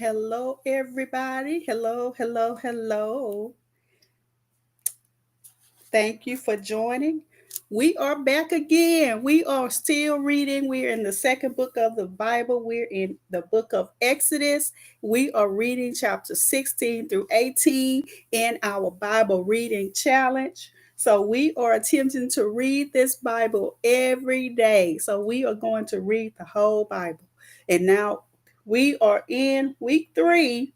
Hello, everybody. Hello, hello, hello. Thank you for joining. We are back again. We are still reading. We're in the second book of the Bible. We're in the book of Exodus. We are reading chapter 16 through 18 in our Bible reading challenge. So we are attempting to read this Bible every day. So we are going to read the whole Bible. And now we are in week 3,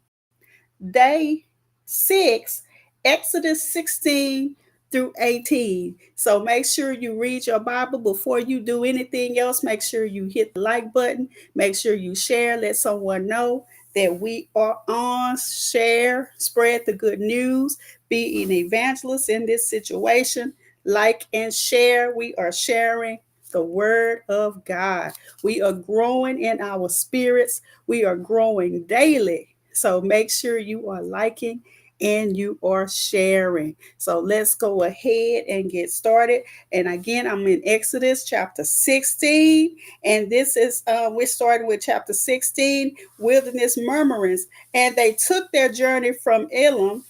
day 6, Exodus 16 through 18. So make sure you read your Bible before you do anything else. Make sure you hit the like button. Make sure you share. Let someone know that we are on. Share, spread the good news. Be an evangelist in this situation. Like and share. We are sharing the word of God. We are growing in our spirits. We are growing daily. So make sure you are liking and you are sharing. So let's go ahead and get started. And again, I'm in Exodus chapter 16. And this is, we're starting with chapter 16, wilderness murmurings. And they took their journey from Elim,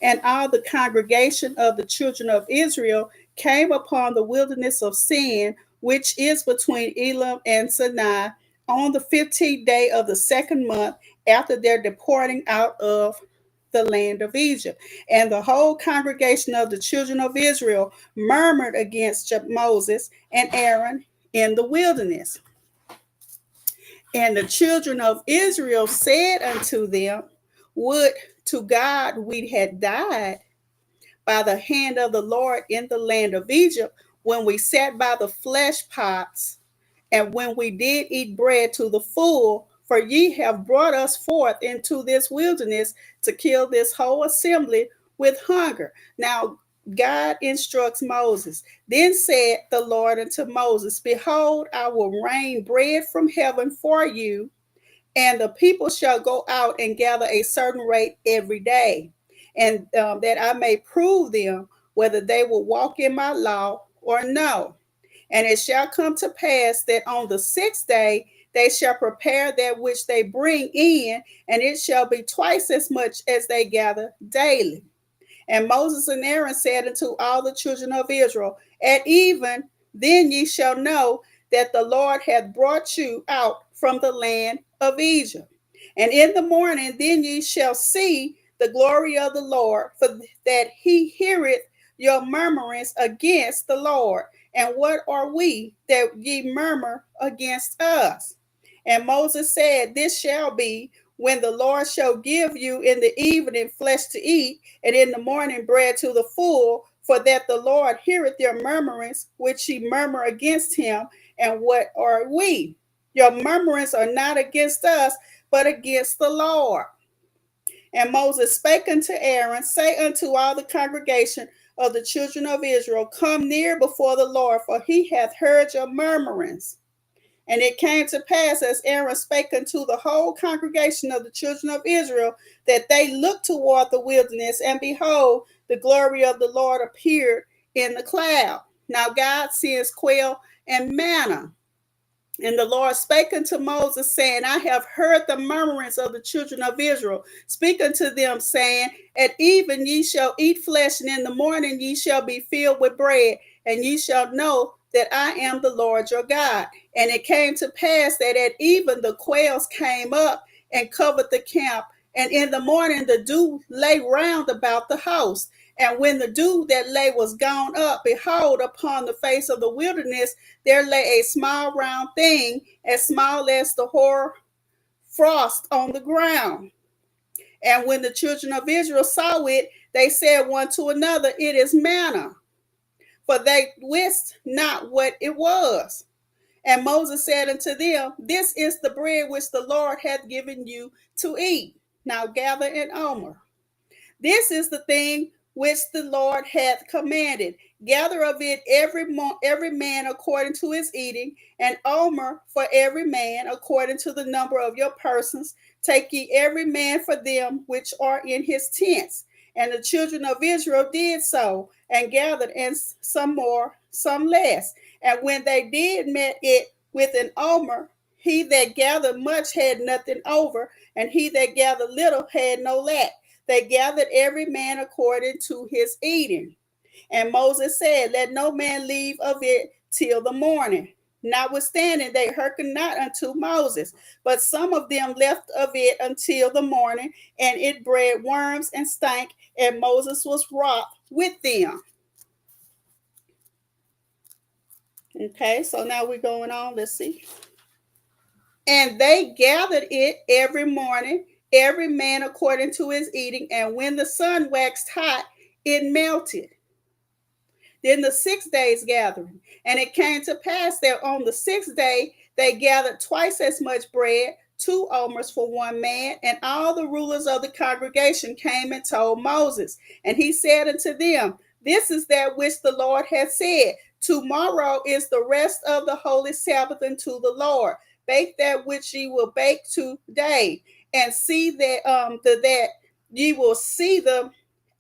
and all the congregation of the children of Israel came upon the wilderness of Sin, which is between Elim and Sinai, on the 15th day of the second month after their departing out of the land of Egypt. And the whole congregation of the children of Israel murmured against Moses and Aaron in the wilderness. And the children of Israel said unto them, Would to God we had died by the hand of the Lord in the land of Egypt, when we sat by the flesh pots, and when we did eat bread to the full. For ye have brought us forth into this wilderness to kill this whole assembly with hunger. Now God instructs Moses. Then said the Lord unto Moses, Behold, I will rain bread from heaven for you, and the people shall go out and gather a certain rate every day, and that I may prove them whether they will walk in my law or no. And it shall come to pass that on the 6th day they shall prepare that which they bring in, and it shall be twice as much as they gather daily. And Moses and Aaron said unto all the children of Israel, At even then ye shall know that the Lord hath brought you out from the land of Egypt. And in the morning then ye shall see the glory of the Lord, for that he heareth your murmurings against the Lord. And what are we that ye murmur against us? And Moses said, This shall be when the Lord shall give you in the evening flesh to eat, and in the morning bread to the full, for that the Lord heareth your murmurings, which ye murmur against him. And what are we? Your murmurings are not against us, but against the Lord. And Moses spake unto Aaron, Say unto all the congregation of the children of Israel, Come near before the Lord, for he hath heard your murmurings. And it came to pass, as Aaron spake unto the whole congregation of the children of Israel, that they looked toward the wilderness, and behold, the glory of the Lord appeared in the cloud. Now God sends quail and manna. And the Lord spake unto Moses, saying, I have heard the murmurings of the children of Israel. Speak unto them, saying, At even ye shall eat flesh, and in the morning ye shall be filled with bread, and ye shall know that I am the Lord your God. And it came to pass that at even the quails came up and covered the camp, and in the morning the dew lay round about the house. And when the dew that lay was gone up, behold, upon the face of the wilderness there lay a small round thing, as small as the hoar frost on the ground. And when the children of Israel saw it, they said one to another, It is manna. For they wist not what it was. And Moses said unto them, This is the bread which the Lord hath given you to eat. Now gather an omer. This is the thing which the Lord hath commanded. Gather of it every man according to his eating, and omer for every man according to the number of your persons. Take ye every man for them which are in his tents. And the children of Israel did so, and gathered, and some more, some less. And when they did met it with an omer, He that gathered much had nothing over, and he that gathered little had no lack. They gathered every man according to his eating. And Moses said, let no man leave of it till the morning. Notwithstanding, they hearkened not unto Moses, but some of them left of it until the morning, and it bred worms and stank, and Moses was wroth with them. Okay, so now we're going on. Let's see. And they gathered it every morning, every man according to his eating, and when the sun waxed hot, it melted. Then the 6 days gathering. And it came to pass that on the 6th day they gathered twice as much bread, 2 omers for one man. And all the rulers of the congregation came and told Moses. And he said unto them, this is that which the Lord hath said. Tomorrow is the rest of the holy Sabbath unto the Lord. Bake that which ye will bake today, and see that ye will see them,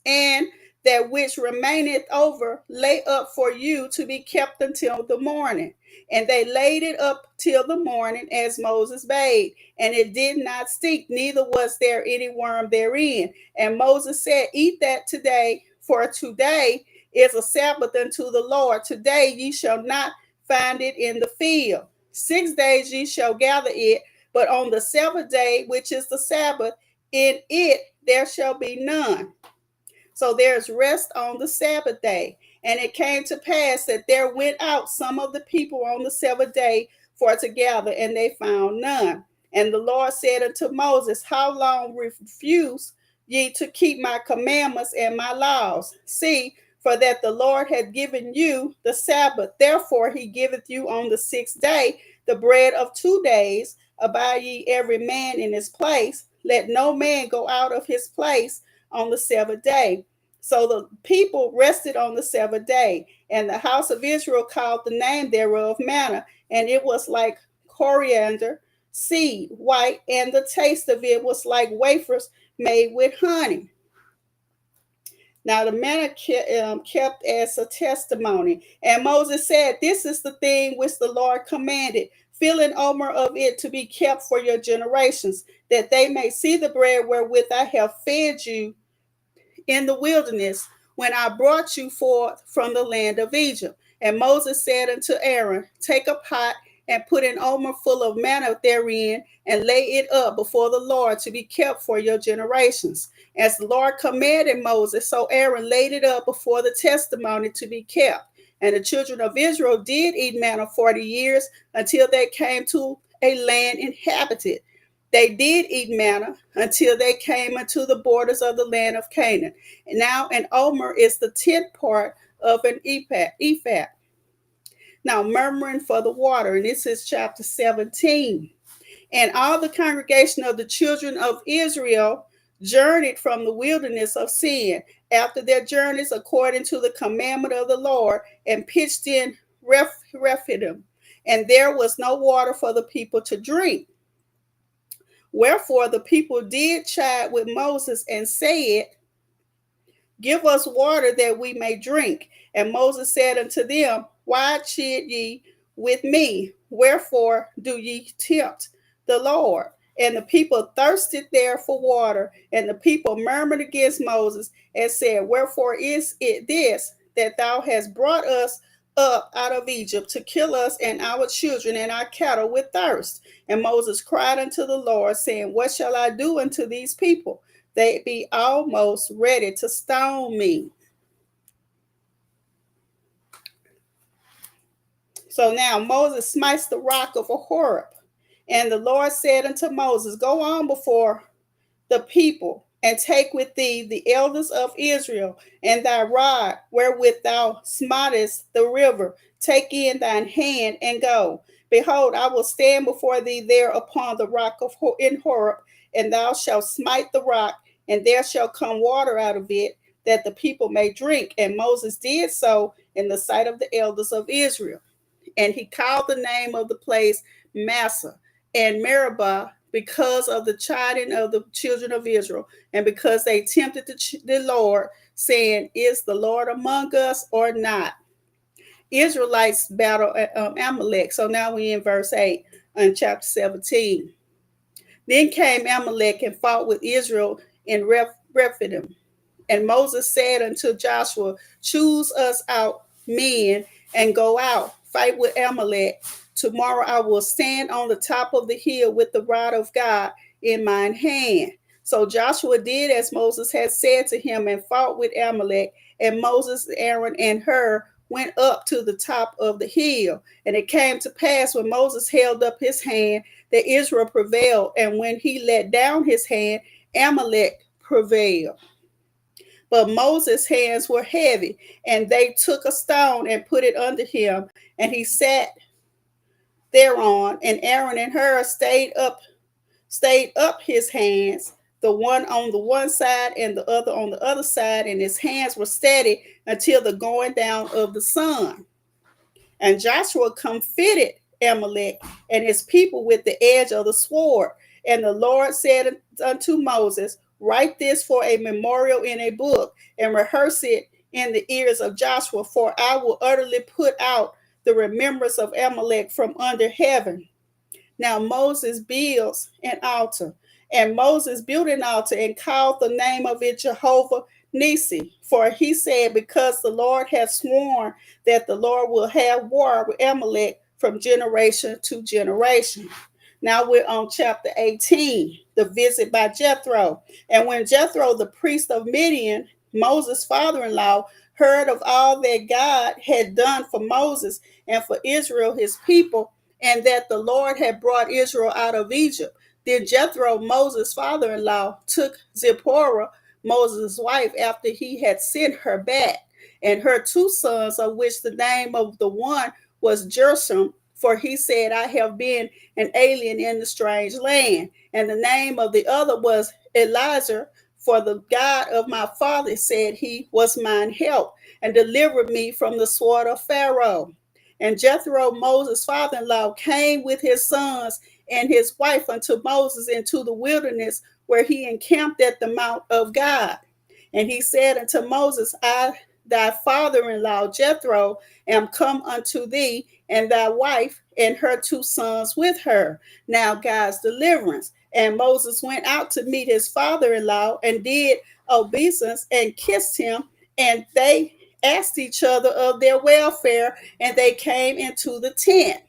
and that which remaineth over lay up for you to be kept until the morning. And they laid it up till the morning as Moses bade, and it did not stink, neither was there any worm therein. And Moses said, eat that today, for today is a Sabbath unto the Lord. Today ye shall not find it in the field. 6 days ye shall gather it, but on the 7th day, which is the Sabbath, in it there shall be none. So there's rest on the Sabbath day. And it came to pass that there went out some of the people on the 7th day for to gather, and they found none. And the Lord said unto Moses, how long refuse ye to keep my commandments and my laws? See, for that the Lord had given you the Sabbath. Therefore he giveth you on the 6th day the bread of 2 days. Abide ye every man in his place. Let no man go out of his place on the 7th day. So the people rested on the 7th day, and the house of Israel called the name thereof manna, and it was like coriander seed, white, and the taste of it was like wafers made with honey. Now the manna kept as a testimony. And Moses said, this is the thing which the Lord commanded. Fill an omer of it to be kept for your generations, that they may see the bread wherewith I have fed you in the wilderness, when I brought you forth from the land of Egypt. And Moses said unto Aaron, take a pot and put an omer full of manna therein, and lay it up before the Lord to be kept for your generations. As the Lord commanded Moses, so Aaron laid it up before the testimony to be kept. And the children of Israel did eat manna 40 years, until they came to a land inhabited. They did eat manna until they came unto the borders of the land of Canaan. And now an omer is the 10th part of an ephah. Now murmuring for the water, and this is chapter 17. And all the congregation of the children of Israel journeyed from the wilderness of Sin after their journeys according to the commandment of the Lord, and pitched in Rephidim. And there was no water for the people to drink. Wherefore the people did chide with Moses and said, give us water that we may drink. And Moses said unto them, why chide ye with me? Wherefore do ye tempt the Lord? And the people thirsted there for water. And the people murmured against Moses and said, wherefore is it this, that thou hast brought us up out of Egypt to kill us and our children and our cattle with thirst? And Moses cried unto the Lord, saying, what shall I do unto these people? They be almost ready to stone me. So now Moses smites the rock of Horeb. And the Lord said unto Moses, go on before the people, and take with thee the elders of Israel, and thy rod wherewith thou smitest the river. Take in thine hand and go. Behold, I will stand before thee there upon the rock in Horeb, and thou shalt smite the rock, and there shall come water out of it, that the people may drink. And Moses did so in the sight of the elders of Israel. And he called the name of the place Massah and Meribah, because of the chiding of the children of Israel, and because they tempted the Lord, saying, is the Lord among us or not? Israelites battle Amalek. So now we in verse 8. in chapter 17. Then came Amalek and fought with Israel in Rephidim. And Moses said unto Joshua, choose us out men and go out, fight with Amalek. Tomorrow I will stand on the top of the hill with the rod of God in mine hand. So Joshua did as Moses had said to him and fought with Amalek. And Moses, Aaron, and Hur went up to the top of the hill. And it came to pass when Moses held up his hand that Israel prevailed. And when he let down his hand, Amalek prevailed. But Moses' hands were heavy, and they took a stone and put it under him, and he sat thereon. And Aaron and Hur stayed up his hands, the one on the one side and the other on the other side, and his hands were steady until the going down of the sun. And Joshua comforted Amalek and his people with the edge of the sword. And the Lord said unto Moses, write this for a memorial in a book, and rehearse it in the ears of Joshua, for I will utterly put out the remembrance of Amalek from under heaven. Now Moses builds an altar. And Moses built an altar and called the name of it Jehovah Nisi. For he said, because the Lord hath sworn that the Lord will have war with Amalek from generation to generation. Now we're on chapter 18, the visit by Jethro. And when Jethro, the priest of Midian, Moses' father-in-law, heard of all that God had done for Moses and for Israel, his people, and that the Lord had brought Israel out of Egypt, then Jethro, Moses' father-in-law, took Zipporah, Moses' wife, after he had sent her back, and her two sons, of which the name of the one was Gershom, for he said, I have been an alien in the strange land. And the name of the other was Eliezer, for the God of my father said he was mine help, and delivered me from the sword of Pharaoh. And Jethro, Moses' father-in-law, came with his sons and his wife unto Moses into the wilderness, where he encamped at the mount of God. And he said unto Moses, I, thy father-in-law Jethro, am come unto thee, and thy wife and her two sons with her. Now God's deliverance. And Moses went out to meet his father-in-law and did obeisance and kissed him, and they asked each other of their welfare, and they came into the tent.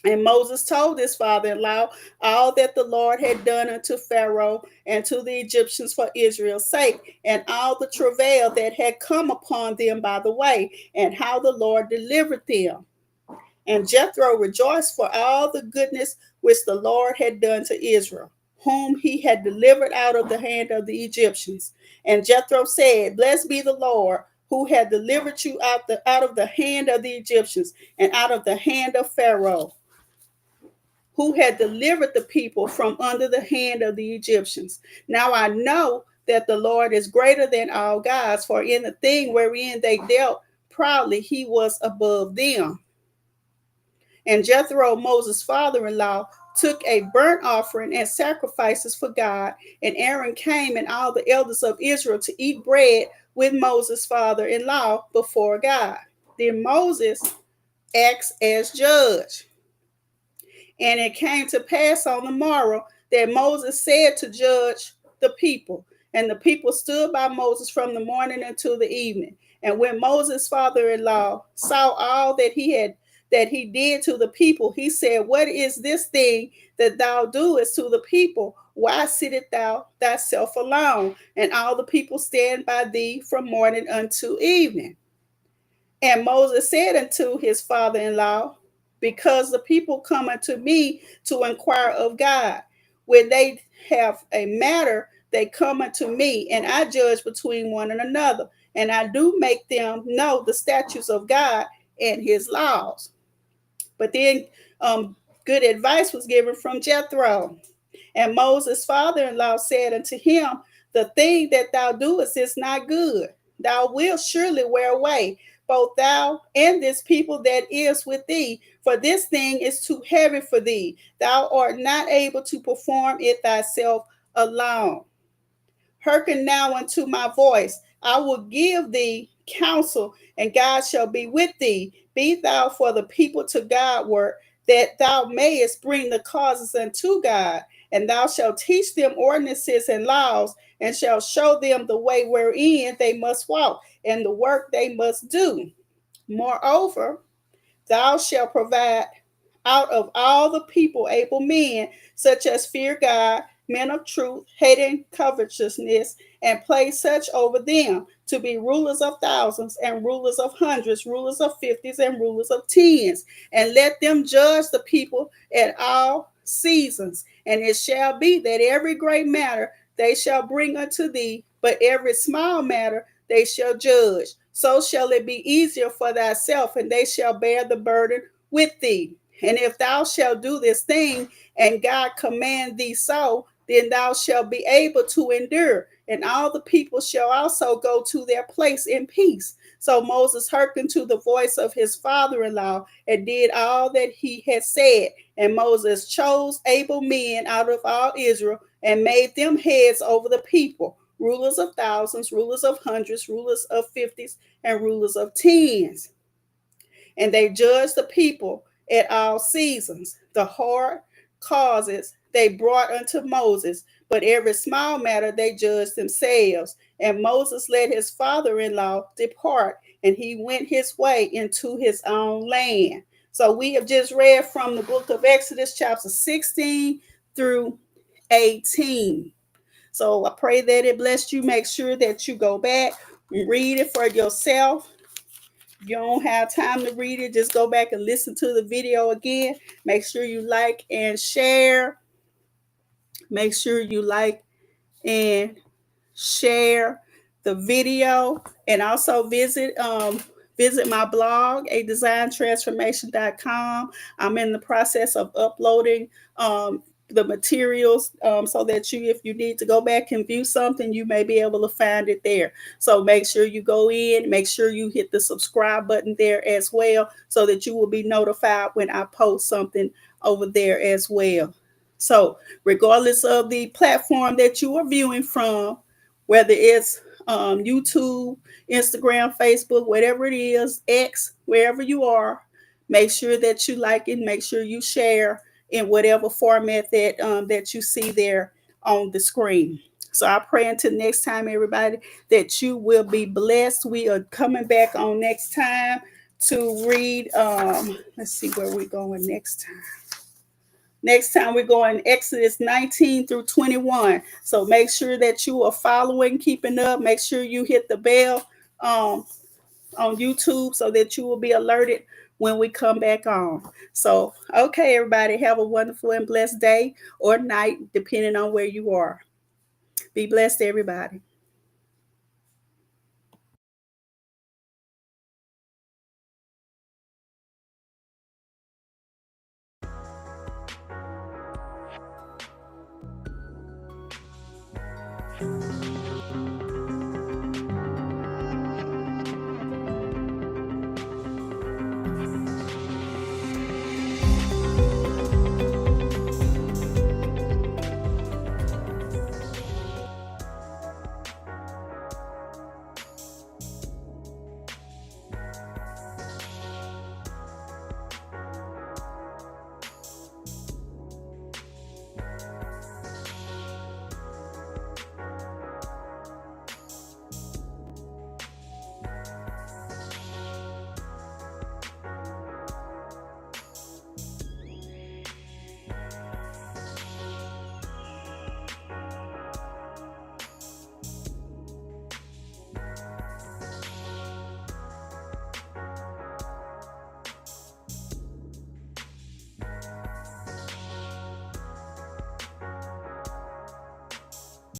And Moses told his father-in-law all that the Lord had done unto Pharaoh and to the Egyptians for Israel's sake, and all the travail that had come upon them by the way, and how the Lord delivered them. And Jethro rejoiced for all the goodness which the Lord had done to Israel, whom he had delivered out of the hand of the Egyptians. And Jethro said, blessed be the Lord, who had delivered you out of the hand of the Egyptians, and out of the hand of Pharaoh, who had delivered the people from under the hand of the Egyptians. Now I know that the Lord is greater than all gods, for in the thing wherein they dealt proudly, he was above them. And Jethro, Moses' father-in-law, took a burnt offering and sacrifices for God. And Aaron came and all the elders of Israel to eat bread with Moses' father-in-law before God. Then Moses acts as judge. And it came to pass on the morrow that Moses said to judge the people. And the people stood by Moses from the morning until the evening. And when Moses' father-in-law saw all that he did to the people, he said, what is this thing that thou doest to the people? Why sittest thou thyself alone? And all the people stand by thee from morning unto evening. And Moses said unto his father-in-law, because the people come unto me to inquire of God. When they have a matter, they come unto me, and I judge between one and another. And I do make them know the statutes of God and his laws. But then good advice was given from Jethro. And Moses' father-in-law said unto him, the thing that thou doest is not good. Thou wilt surely wear away, both thou and this people that is with thee, for this thing is too heavy for thee. Thou art not able to perform it thyself alone. Hearken now unto my voice. I will give thee counsel, and God shall be with thee. Be thou for the people to Godward. that thou mayest bring the causes unto God, and thou shalt teach them ordinances and laws, and shalt show them the way wherein they must walk, and the work they must do. Moreover, thou shalt provide out of all the people able men, such as fear God, men of truth, hating covetousness, and place such over them to be rulers of thousands, and rulers of hundreds, rulers of fifties, and rulers of tens. And let them judge the people at all seasons. And it shall be that every great matter they shall bring unto thee, but every small matter they shall judge. So shall it be easier for thyself, and they shall bear the burden with thee. And if thou shalt do this thing, and God command thee so, then thou shalt be able to endure, and all the people shall also go to their place in peace. So Moses hearkened to the voice of his father in law and did all that he had said. And Moses chose able men out of all Israel and made them heads over the people, rulers of thousands, rulers of hundreds, rulers of fifties, and rulers of tens. And they judged the people at all seasons. The hard causes they brought unto Moses, but every small matter they judged themselves. And Moses let his father in law depart, and he went his way into his own land. So we have just read from the book of Exodus, chapter 16 through 18. So I pray that it blessed you. Make sure that you go back and read it for yourself. If you don't have time to read it, just go back and listen to the video again. Make sure you like and share. Make sure you like and share the video, and also visit my blog, a designtransformation.com. I'm in the process of uploading the materials, so that you, if you need to go back and view something, you may be able to find it there. So make sure you go in, make sure you hit the subscribe button there as well, so that you will be notified when I post something over there as well. So regardless of the platform that you are viewing from, whether it's YouTube, Instagram, Facebook, whatever it is, X, wherever you are, make sure that you like it, make sure you share in whatever format that you see there on the screen. So I pray until next time, everybody, that you will be blessed. We are coming back on next time to read. Let's see where we're going next time. Next time we're going Exodus 19 through 21. So make sure that you are following, keeping up. Make sure you hit the bell on YouTube so that you will be alerted when we come back on. So, okay, everybody, have a wonderful and blessed day or night, depending on where you are. Be blessed, everybody.